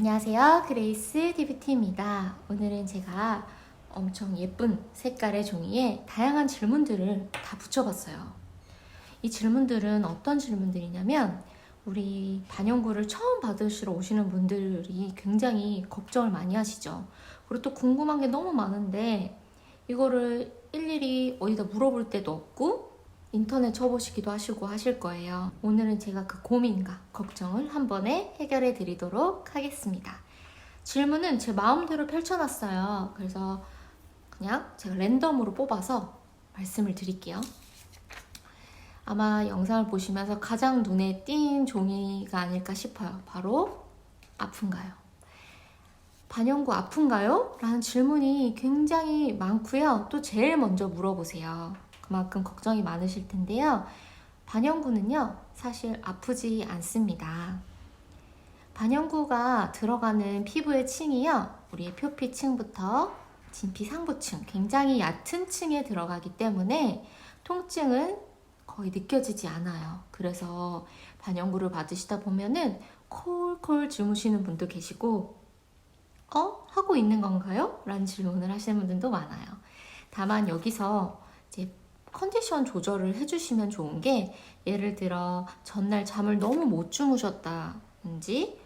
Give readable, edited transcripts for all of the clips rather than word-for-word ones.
안녕하세요. 그레이스 DBT입니다. 오늘은 제가 엄청 예쁜 색깔의 종이에 다양한 질문들을 다 붙여봤어요. 이 질문들은 어떤 질문들이냐면 우리 반영구를 처음 받으시러 오시는 분들이 굉장히 걱정을 많이 하시죠. 그리고 또 궁금한 게 너무 많은데 이거를 일일이 어디다 물어볼 데도 없고 인터넷 쳐보시기도 하시고 하실 거예요. 오늘은 제가 그 고민과 걱정을 한 번에 해결해 드리도록 하겠습니다. 질문은 제 마음대로 펼쳐놨어요. 그래서 그냥 제가 랜덤으로 뽑아서 말씀을 드릴게요. 아마 영상을 보시면서 가장 눈에 띈 종이가 아닐까 싶어요. 바로 아픈가요? 반영구 아픈가요? 라는 질문이 굉장히 많고요. 또 제일 먼저 물어보세요. 그만큼 걱정이 많으실 텐데요. 반영구는요, 사실 아프지 않습니다. 반영구가 들어가는 피부의 층이요, 우리의 표피층부터 진피 상부층, 굉장히 얕은 층에 들어가기 때문에 통증은 거의 느껴지지 않아요. 그래서 반영구를 받으시다 보면은 콜콜 주무시는 분도 계시고, 하고 있는 건가요? 라는 질문을 하시는 분들도 많아요. 다만 여기서 이제 컨디션 조절을 해주시면 좋은 게, 예를 들어 전날 잠을 너무 못 주무셨다든지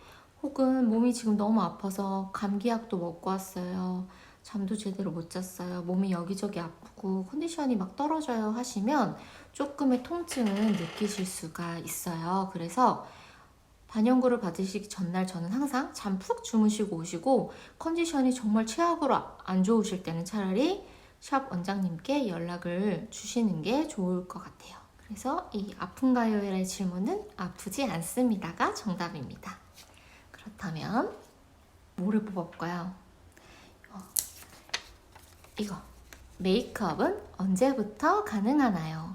혹은 몸이 지금 너무 아파서 감기약도 먹고 왔어요, 잠도 제대로 못 잤어요, 몸이 여기저기 아프고 컨디션이 막 떨어져요 하시면 조금의 통증은 느끼실 수가 있어요. 그래서 반영구를 받으시기 전날 저는 항상 잠 푹 주무시고 오시고 컨디션이 정말 최악으로 안 좋으실 때는 차라리 샵 원장님께 연락을 주시는 게 좋을 것 같아요. 그래서 이 아픈가요의 질문은 아프지 않습니다가 정답입니다. 그렇다면 뭐를 뽑아볼까요? 이거, 메이크업은 언제부터 가능하나요?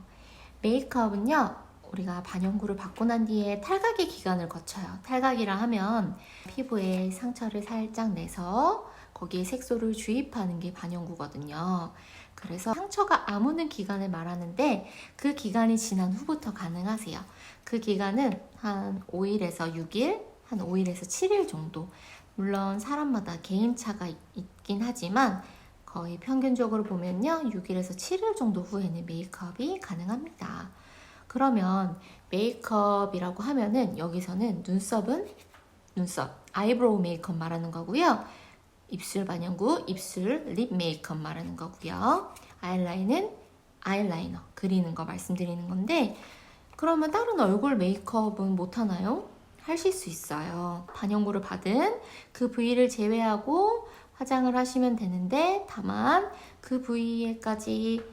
메이크업은요, 우리가 반영구를 받고 난 뒤에 탈각의 기간을 거쳐요. 탈각이라 하면 피부에 상처를 살짝 내서 거기에 색소를 주입하는 게 반영구거든요. 그래서 상처가 아무는 기간을 말하는데 그 기간이 지난 후부터 가능하세요. 그 기간은 한 5일에서 6일, 한 5일에서 7일 정도. 물론 사람마다 개인차가 있긴 하지만 거의 평균적으로 보면요, 6일에서 7일 정도 후에는 메이크업이 가능합니다. 그러면 메이크업이라고 하면은 여기서는 눈썹은 눈썹, 아이브로우 메이크업 말하는 거고요. 입술 반영구, 입술 립 메이크업 말하는 거고요. 아이라인은 아이라이너 그리는 거 말씀드리는 건데, 그러면 다른 얼굴 메이크업은 못 하나요? 하실 수 있어요. 반영구를 받은 그 부위를 제외하고 화장을 하시면 되는데, 다만 그 부위에까지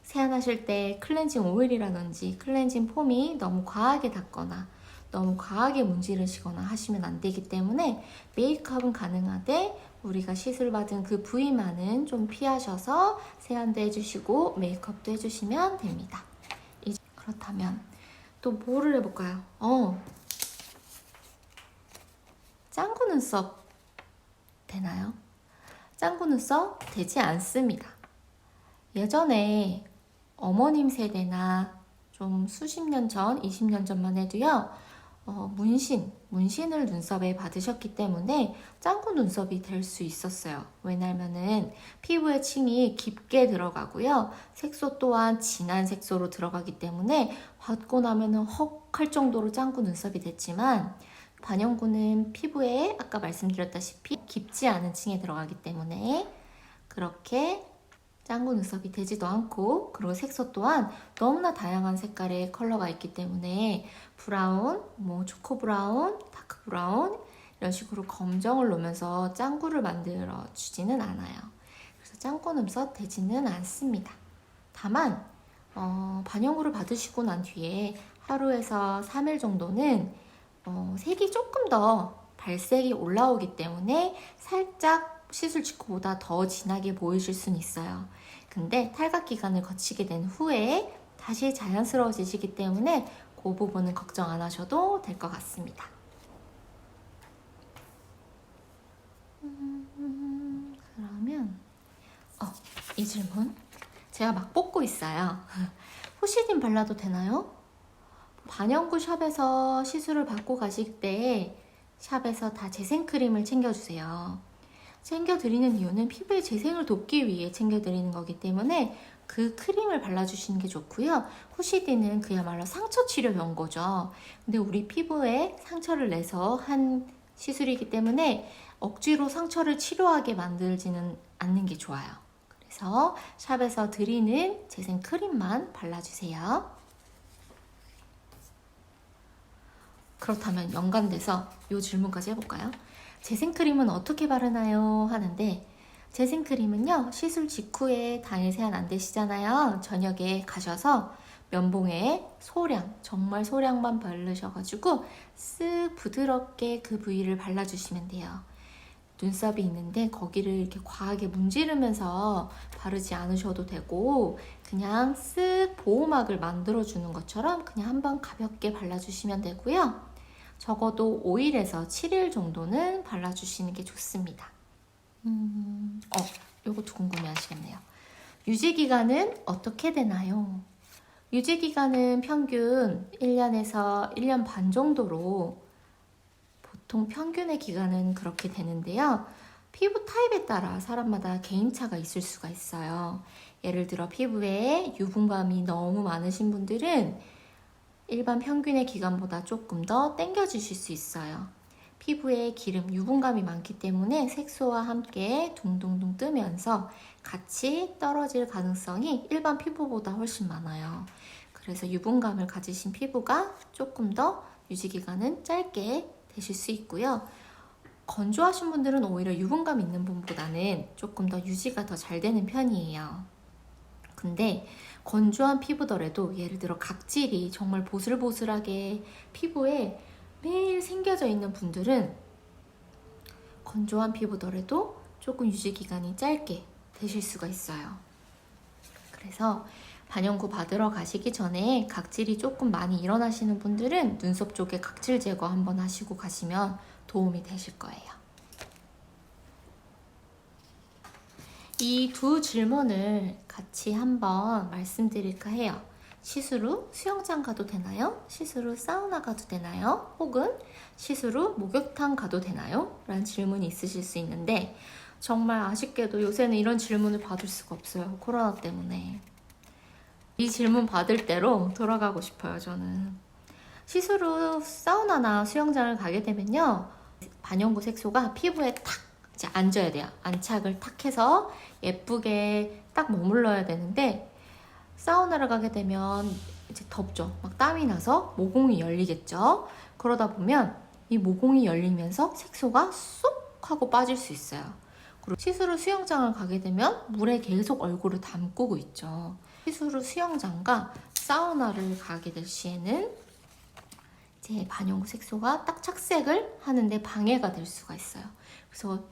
세안하실 때 클렌징 오일이라든지 클렌징 폼이 너무 과하게 닿거나 너무 과하게 문지르시거나 하시면 안 되기 때문에 메이크업은 가능하되 우리가 시술받은 그 부위만은 좀 피하셔서 세안도 해주시고 메이크업도 해주시면 됩니다. 그렇다면 또 뭐를 해볼까요? 짱구 눈썹 되나요? 짱구 눈썹 되지 않습니다. 예전에 어머님 세대나 좀 수십 년 전, 20년 전만 해도요, 문신을 눈썹에 받으셨기 때문에 짱구 눈썹이 될 수 있었어요. 왜냐면은 피부의 층이 깊게 들어가고요, 색소 또한 진한 색소로 들어가기 때문에 받고 나면은 헉 할 정도로 짱구 눈썹이 됐지만, 반영구는 피부에 아까 말씀드렸다시피 깊지 않은 층에 들어가기 때문에 그렇게 짱구 눈썹이 되지도 않고, 그리고 색소 또한 너무나 다양한 색깔의 컬러가 있기 때문에 브라운, 초코 브라운, 다크 브라운 이런 식으로 검정을 놓으면서 짱구를 만들어 주지는 않아요. 그래서 짱구 눈썹 되지는 않습니다. 다만 반영구를 받으시고 난 뒤에 하루에서 3일 정도는 색이 조금 더 발색이 올라오기 때문에 살짝 시술 직후보다 더 진하게 보이실 수는 있어요. 근데 탈각 기간을 거치게 된 후에 다시 자연스러워지시기 때문에 그 부분은 걱정 안 하셔도 될 것 같습니다. 그러면 이 질문 제가 막 뽑고 있어요. 호시딘 발라도 되나요? 반영구 샵에서 시술을 받고 가실 때 샵에서 다 재생크림을 챙겨주세요. 챙겨드리는 이유는 피부의 재생을 돕기 위해 챙겨드리는 거기 때문에 그 크림을 발라주시는 게 좋고요. 후시딘은 그야말로 상처 치료 연고죠. 근데 우리 피부에 상처를 내서 한 시술이기 때문에 억지로 상처를 치료하게 만들지는 않는 게 좋아요. 그래서 샵에서 드리는 재생 크림만 발라주세요. 그렇다면 연관돼서 이 질문까지 해볼까요? 재생크림은 어떻게 바르나요? 하는데 재생크림은요, 시술 직후에 당일 세안 안 되시잖아요. 저녁에 가셔서 면봉에 소량, 정말 소량만 바르셔가지고 쓱 부드럽게 그 부위를 발라주시면 돼요. 눈썹이 있는데 거기를 이렇게 과하게 문지르면서 바르지 않으셔도 되고 그냥 쓱 보호막을 만들어주는 것처럼 그냥 한번 가볍게 발라주시면 되고요. 적어도 5일에서 7일 정도는 발라주시는 게 좋습니다. 요것도 궁금해 하시겠네요. 유지기간은 어떻게 되나요? 유지기간은 평균 1년에서 1년 반 정도로 보통 평균의 기간은 그렇게 되는데요. 피부 타입에 따라 사람마다 개인차가 있을 수가 있어요. 예를 들어 피부에 유분감이 너무 많으신 분들은 일반 평균의 기간보다 조금 더 당겨주실 수 있어요. 피부에 기름, 유분감이 많기 때문에 색소와 함께 둥둥둥 뜨면서 같이 떨어질 가능성이 일반 피부보다 훨씬 많아요. 그래서 유분감을 가지신 피부가 조금 더 유지기간은 짧게 되실 수 있고요. 건조하신 분들은 오히려 유분감 있는 분보다는 조금 더 유지가 더 잘 되는 편이에요. 근데 건조한 피부더라도 예를 들어 각질이 정말 보슬보슬하게 피부에 매일 생겨져 있는 분들은 건조한 피부더라도 조금 유지기간이 짧게 되실 수가 있어요. 그래서 반영구 받으러 가시기 전에 각질이 조금 많이 일어나시는 분들은 눈썹 쪽에 각질 제거 한번 하시고 가시면 도움이 되실 거예요. 이 두 질문을 같이 한번 말씀드릴까 해요. 시술 후 수영장 가도 되나요? 시술 후 사우나 가도 되나요? 혹은 시술 후 목욕탕 가도 되나요? 라는 질문이 있으실 수 있는데 정말 아쉽게도 요새는 이런 질문을 받을 수가 없어요. 코로나 때문에. 이 질문 받을 때로 돌아가고 싶어요, 저는. 시술 후 사우나나 수영장을 가게 되면요. 반영구 색소가 피부에 탁 이제 앉아야 돼요. 안착을 탁 해서 예쁘게 딱 머물러야 되는데 사우나를 가게 되면 이제 덥죠. 막 땀이 나서 모공이 열리겠죠. 그러다 보면 이 모공이 열리면서 색소가 쏙 하고 빠질 수 있어요. 그리고 시술 후 수영장을 가게 되면 물에 계속 얼굴을 담그고 있죠. 시술 후 수영장과 사우나를 가게 될 시에는 이제 반영구 색소가 딱 착색을 하는데 방해가 될 수가 있어요. 그래서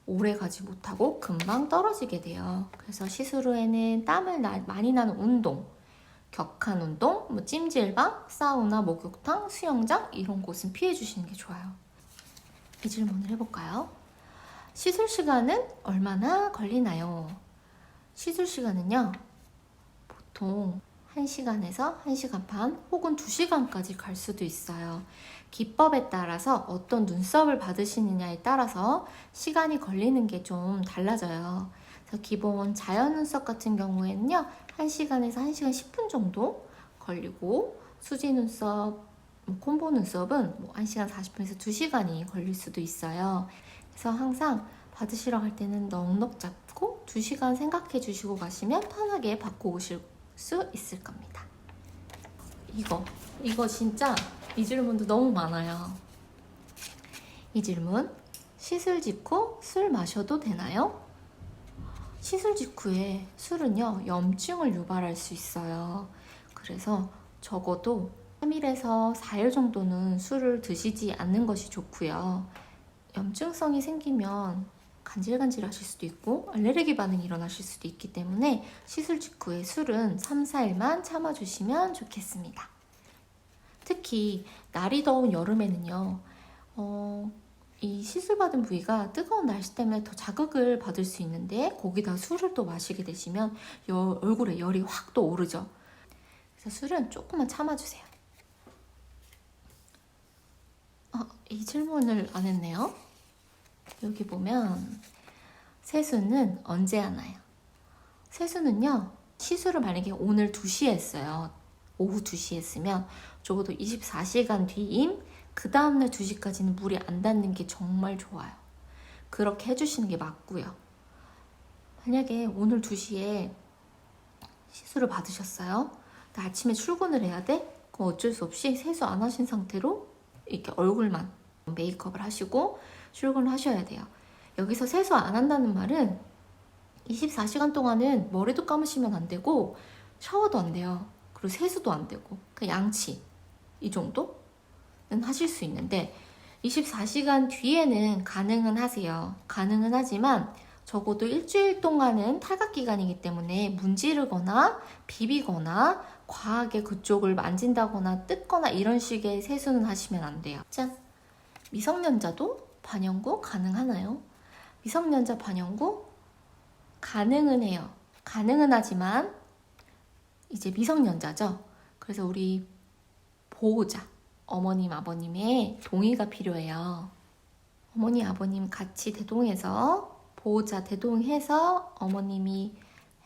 오래 가지 못하고 금방 떨어지게 돼요. 그래서 시술 후에는 땀을 많이 나는 운동, 격한 운동, 뭐 찜질방, 사우나, 목욕탕, 수영장 이런 곳은 피해 주시는 게 좋아요. 이 질문을 해볼까요? 시술 시간은 얼마나 걸리나요? 시술 시간은요, 보통 1시간에서 1시간 반 혹은 2시간까지 갈 수도 있어요. 기법에 따라서 어떤 눈썹을 받으시느냐에 따라서 시간이 걸리는 게 좀 달라져요. 그래서 기본 자연 눈썹 같은 경우에는요, 1시간에서 1시간 10분 정도 걸리고 수지 눈썹, 콤보 눈썹은 1시간 40분에서 2시간이 걸릴 수도 있어요. 그래서 항상 받으시러 갈 때는 넉넉 잡고 2시간 생각해 주시고 가시면 편하게 받고 오실 수 있을 겁니다. 이거 진짜 이 질문도 너무 많아요. 이 질문, 시술 직후 술 마셔도 되나요? 시술 직후에 술은요, 염증을 유발할 수 있어요. 그래서 적어도 3일에서 4일 정도는 술을 드시지 않는 것이 좋고요. 염증성이 생기면 간질간질 하실 수도 있고 알레르기 반응이 일어나실 수도 있기 때문에 시술 직후에 술은 3, 4일만 참아주시면 좋겠습니다. 특히 날이 더운 여름에는요, 이 시술받은 부위가 뜨거운 날씨 때문에 더 자극을 받을 수 있는데 거기다 술을 또 마시게 되시면 얼굴에 열이 확 또 오르죠. 그래서 술은 조금만 참아주세요. 이 질문을 안 했네요. 여기 보면 세수는 언제 하나요? 세수는요, 시술을 만약에 오늘 2시에 했어요. 오후 2시에 했으면 적어도 24시간 뒤인 그 다음날 2시까지는 물이 안 닿는 게 정말 좋아요. 그렇게 해주시는 게 맞고요. 만약에 오늘 2시에 시술을 받으셨어요. 근데 아침에 출근을 해야 돼? 그럼 어쩔 수 없이 세수 안 하신 상태로 이렇게 얼굴만 메이크업을 하시고 출근을 하셔야 돼요. 여기서 세수 안 한다는 말은 24시간 동안은 머리도 감으시면 안 되고 샤워도 안 돼요. 그리고 세수도 안 되고 그냥 양치 이 정도는 하실 수 있는데 24시간 뒤에는 가능은 하세요. 가능은 하지만 적어도 일주일 동안은 탈각 기간이기 때문에 문지르거나 비비거나 과하게 그쪽을 만진다거나 뜯거나 이런 식의 세수는 하시면 안 돼요. 짠! 미성년자도 반영구 가능하나요? 미성년자 반영구 가능은 해요. 가능은 하지만 이제 미성년자죠. 그래서 우리 보호자, 어머님, 아버님의 동의가 필요해요. 어머니, 아버님 같이 대동해서 보호자 대동해서 어머님이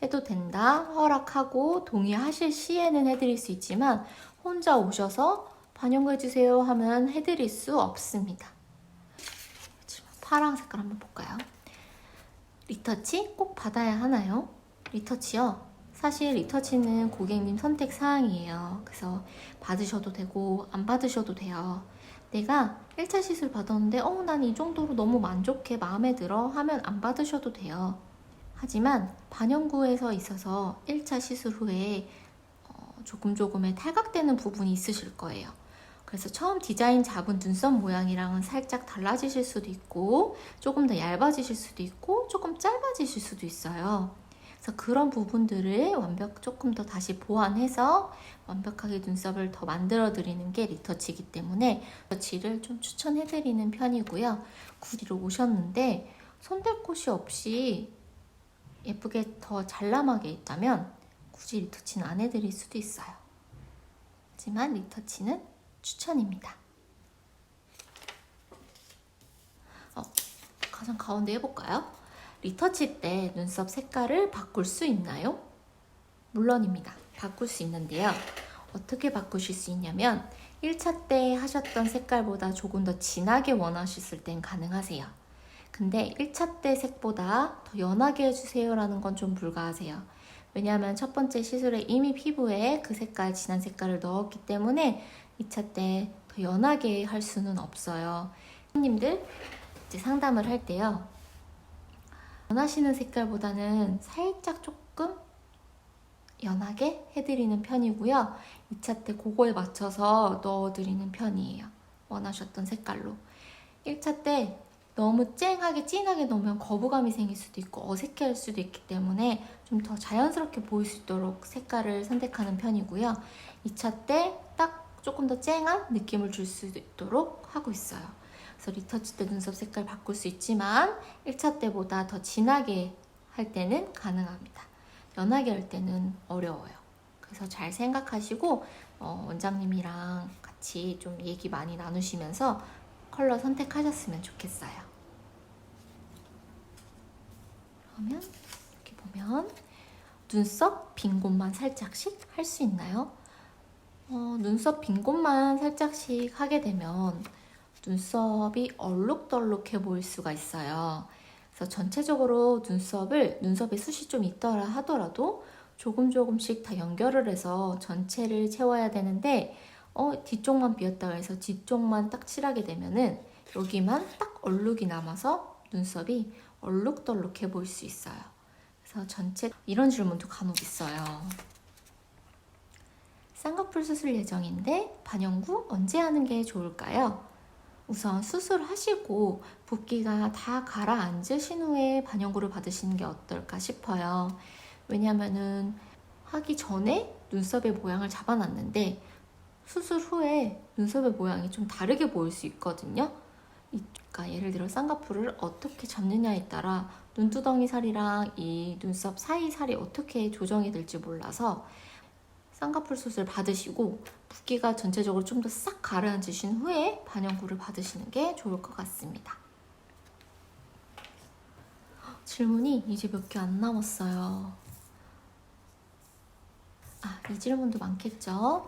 해도 된다 허락하고 동의하실 시에는 해드릴 수 있지만 혼자 오셔서 반영구 해주세요 하면 해드릴 수 없습니다. 파랑 색깔 한번 볼까요? 리터치 꼭 받아야 하나요? 리터치요? 사실 리터치는 고객님 선택 사항이에요. 그래서 받으셔도 되고 안 받으셔도 돼요. 내가 1차 시술 받았는데 난 이 정도로 너무 만족해 마음에 들어 하면 안 받으셔도 돼요. 하지만 반영구에서 있어서 1차 시술 후에 조금의 탈각되는 부분이 있으실 거예요. 그래서 처음 디자인 잡은 눈썹 모양이랑은 살짝 달라지실 수도 있고 조금 더 얇아지실 수도 있고 조금 짧아지실 수도 있어요. 그래서 그런 부분들을 조금 더 다시 보완해서 완벽하게 눈썹을 더 만들어 드리는 게 리터치이기 때문에 리터치를 좀 추천해 드리는 편이고요. 구디로 오셨는데 손댈 곳이 없이 예쁘게 더 잘남하게 있다면 굳이 리터치는 안 해드릴 수도 있어요. 하지만 리터치는 추천입니다. 가장 가운데 해볼까요? 리터치 때 눈썹 색깔을 바꿀 수 있나요? 물론입니다. 바꿀 수 있는데요. 어떻게 바꾸실 수 있냐면 1차 때 하셨던 색깔보다 조금 더 진하게 원하셨을 땐 가능하세요. 근데 1차 때 색보다 더 연하게 해주세요 라는 건 좀 불가하세요. 왜냐하면 첫 번째 시술에 이미 피부에 그 색깔, 진한 색깔을 넣었기 때문에 2차 때 더 연하게 할 수는 없어요. 손님들 이제 상담을 할 때요. 원하시는 색깔보다는 살짝 조금 연하게 해드리는 편이고요. 2차 때 그거에 맞춰서 넣어드리는 편이에요. 원하셨던 색깔로. 1차 때 너무 쨍하게 진하게 넣으면 거부감이 생길 수도 있고 어색해할 수도 있기 때문에 좀 더 자연스럽게 보일 수 있도록 색깔을 선택하는 편이고요. 2차 때 딱 조금 더 쨍한 느낌을 줄 수 있도록 하고 있어요. 그래서 리터치 때 눈썹 색깔 바꿀 수 있지만 1차 때보다 더 진하게 할 때는 가능합니다. 연하게 할 때는 어려워요. 그래서 잘 생각하시고 원장님이랑 같이 좀 얘기 많이 나누시면서 컬러 선택하셨으면 좋겠어요. 그러면 이렇게 보면 눈썹 빈 곳만 살짝씩 할 수 있나요? 눈썹 빈 곳만 살짝씩 하게 되면 눈썹이 얼룩덜룩해 보일 수가 있어요. 그래서 전체적으로 눈썹에 숱이 좀 있더라 하더라도 조금씩 다 연결을 해서 전체를 채워야 되는데 뒤쪽만 비었다고 해서 뒤쪽만 딱 칠하게 되면은 여기만 딱 얼룩이 남아서 눈썹이 얼룩덜룩해 보일 수 있어요. 그래서 전체 이런 질문도 간혹 있어요. 쌍꺼풀 수술 예정인데 반영구 언제 하는 게 좋을까요? 우선 수술하시고 붓기가 다 가라앉으신 후에 반영구를 받으시는 게 어떨까 싶어요. 왜냐면은 하기 전에 눈썹의 모양을 잡아놨는데 수술 후에 눈썹의 모양이 좀 다르게 보일 수 있거든요. 그러니까 예를 들어 쌍꺼풀을 어떻게 잡느냐에 따라 눈두덩이 살이랑 이 눈썹 사이 살이 어떻게 조정이 될지 몰라서 쌍꺼풀 수술 받으시고 붓기가 전체적으로 좀 더 싹 가라앉으신 후에 반영구를 받으시는 게 좋을 것 같습니다. 질문이 이제 몇 개 안 남았어요. 이 질문도 많겠죠?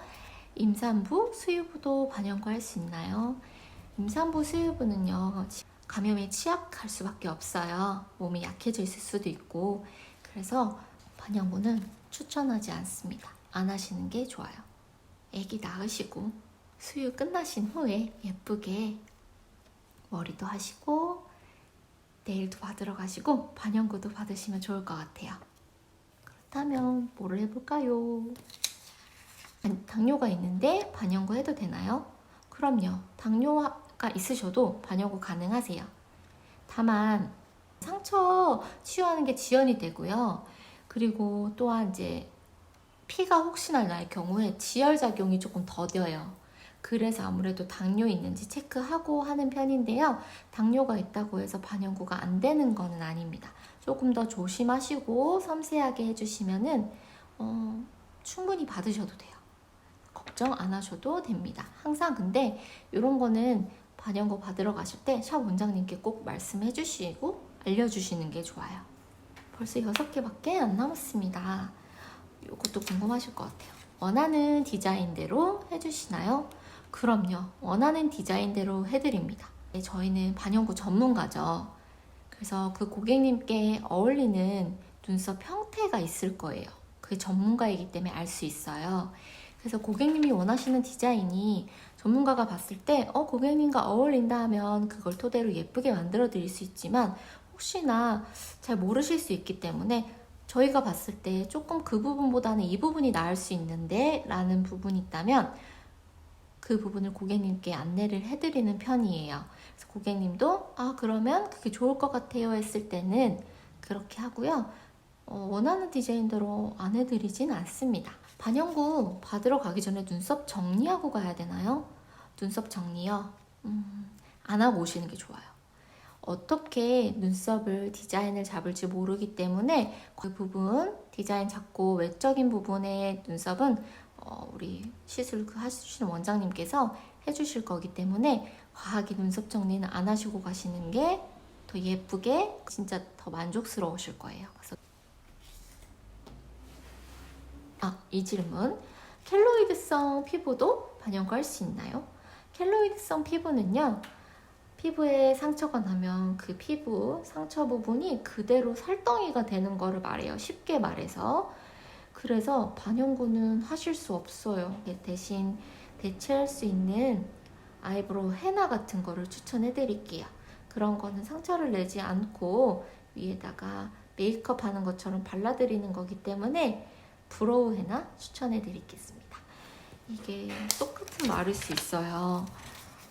임산부, 수유부도 반영구 할 수 있나요? 임산부, 수유부는요, 감염에 취약할 수밖에 없어요. 몸이 약해져 있을 수도 있고, 그래서 반영구는 추천하지 않습니다. 안 하시는 게 좋아요. 아기 낳으시고 수유 끝나신 후에 예쁘게 머리도 하시고 네일도 받으러 가시고 반영구도 받으시면 좋을 것 같아요. 그렇다면 뭐를 해볼까요? 당뇨가 있는데 반영구 해도 되나요? 그럼요. 당뇨가 있으셔도 반영구 가능하세요. 다만 상처 치유하는 게 지연이 되고요. 그리고 또한 이제 피가 혹시나 날 경우에 지혈작용이 조금 더뎌요. 그래서 아무래도 당뇨 있는지 체크하고 하는 편인데요. 당뇨가 있다고 해서 반영구가 안 되는 거는 아닙니다. 조금 더 조심하시고 섬세하게 해주시면은 충분히 받으셔도 돼요. 걱정 안 하셔도 됩니다. 항상 근데 이런 거는 반영구 받으러 가실 때 샵 원장님께 꼭 말씀해 주시고 알려주시는 게 좋아요. 벌써 6개밖에 안 남았습니다. 이것도 궁금하실 것 같아요. 원하는 디자인대로 해주시나요? 그럼요. 원하는 디자인대로 해드립니다. 저희는 반영구 전문가죠. 그래서 그 고객님께 어울리는 눈썹 형태가 있을 거예요. 그게 전문가이기 때문에 알 수 있어요. 그래서 고객님이 원하시는 디자인이 전문가가 봤을 때 고객님과 어울린다 하면 그걸 토대로 예쁘게 만들어 드릴 수 있지만 혹시나 잘 모르실 수 있기 때문에 저희가 봤을 때 조금 그 부분보다는 이 부분이 나을 수 있는데 라는 부분이 있다면 그 부분을 고객님께 안내를 해드리는 편이에요. 그래서 고객님도 그러면 그게 좋을 것 같아요 했을 때는 그렇게 하고요. 원하는 디자인대로 안 해드리진 않습니다. 반영구 받으러 가기 전에 눈썹 정리하고 가야 되나요? 눈썹 정리요? 안 하고 오시는 게 좋아요. 어떻게 눈썹을 디자인을 잡을지 모르기 때문에 그 부분 디자인 잡고 외적인 부분의 눈썹은 우리 시술 하시는 원장님께서 해주실 거기 때문에 과하게 눈썹 정리는 안 하시고 가시는 게 더 예쁘게 진짜 더 만족스러우실 거예요. 그래서 이 질문, 켈로이드성 피부도 반영구 할 수 있나요? 켈로이드성 피부는요, 피부에 상처가 나면 그 피부 상처 부분이 그대로 살덩이가 되는 거를 말해요. 쉽게 말해서. 그래서 반영구는 하실 수 없어요. 대신 대체할 수 있는 아이브로우 헤나 같은 거를 추천해 드릴게요. 그런 거는 상처를 내지 않고 위에다가 메이크업 하는 것처럼 발라드리는 거기 때문에 브로우 헤나 추천해 드리겠습니다. 이게 똑같은 말일 수 있어요.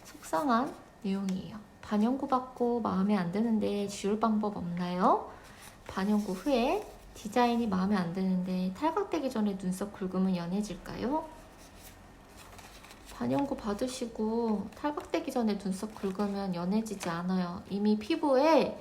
속상한 내용이에요. 반영구 받고 마음에 안 드는데 지울 방법 없나요? 반영구 후에 디자인이 마음에 안 드는데 탈각되기 전에 눈썹 긁으면 연해질까요? 반영구 받으시고 탈각되기 전에 눈썹 긁으면 연해지지 않아요. 이미 피부에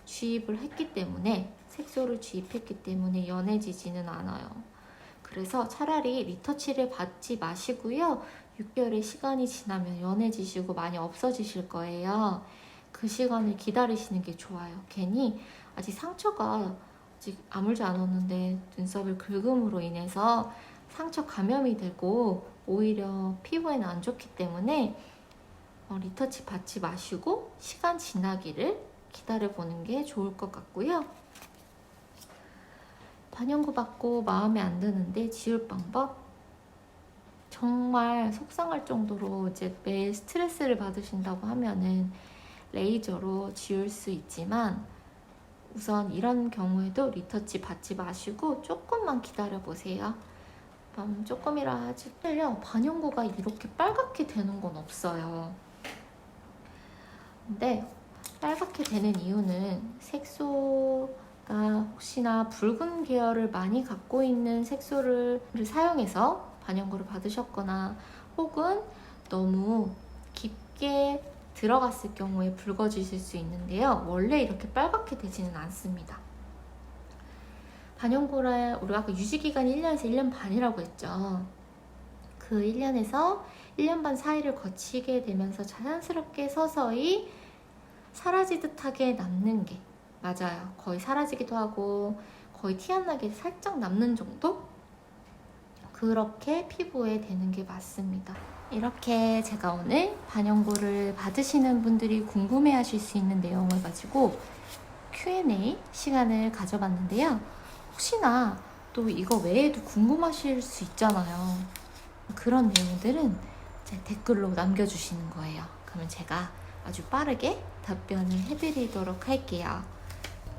주입을 했기 때문에 색소를 주입했기 때문에 연해지지는 않아요. 그래서 차라리 리터치를 받지 마시고요. 6개월의 시간이 지나면 연해지시고 많이 없어지실 거예요. 그 시간을 기다리시는 게 좋아요. 괜히 아직 상처가 아직 아물지 않았는데 눈썹을 긁음으로 인해서 상처 감염이 되고 오히려 피부에는 안 좋기 때문에 리터치 받지 마시고 시간 지나기를 기다려보는 게 좋을 것 같고요. 반영구 받고 마음에 안 드는데 지울 방법? 정말 속상할 정도로 이제 매일 스트레스를 받으신다고 하면은 레이저로 지울 수 있지만 우선 이런 경우에도 리터치 받지 마시고 조금만 기다려 보세요. 조금이라 하지 틀려 반영구가 이렇게 빨갛게 되는 건 없어요. 근데 빨갛게 되는 이유는 색소가 혹시나 붉은 계열을 많이 갖고 있는 색소를 사용해서 반영구를 받으셨거나 혹은 너무 깊게 들어갔을 경우에 붉어지실 수 있는데요. 원래 이렇게 빨갛게 되지는 않습니다. 반영구를 우리가 아까 유지기간이 1년에서 1년 반이라고 했죠. 그 1년에서 1년 반 사이를 거치게 되면서 자연스럽게 서서히 사라지듯 하게 남는 게 맞아요. 거의 사라지기도 하고 거의 티 안 나게 살짝 남는 정도? 그렇게 피부에 되는 게 맞습니다. 이렇게 제가 오늘 반영구를 받으시는 분들이 궁금해 하실 수 있는 내용을 가지고 Q&A 시간을 가져봤는데요. 혹시나 또 이거 외에도 궁금하실 수 있잖아요. 그런 내용들은 제 댓글로 남겨주시는 거예요. 그러면 제가 아주 빠르게 답변을 해드리도록 할게요.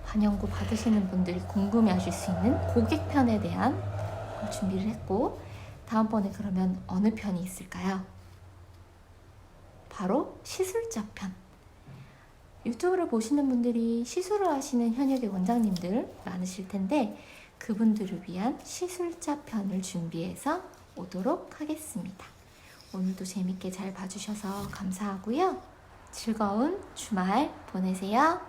반영구 받으시는 분들이 궁금해 하실 수 있는 고객편에 대한 준비를 했고, 다음번에 그러면 어느 편이 있을까요? 바로 시술자 편. 유튜브를 보시는 분들이 시술을 하시는 현역의 원장님들 많으실 텐데 그분들을 위한 시술자 편을 준비해서 오도록 하겠습니다. 오늘도 재밌게 잘 봐주셔서 감사하고요. 즐거운 주말 보내세요.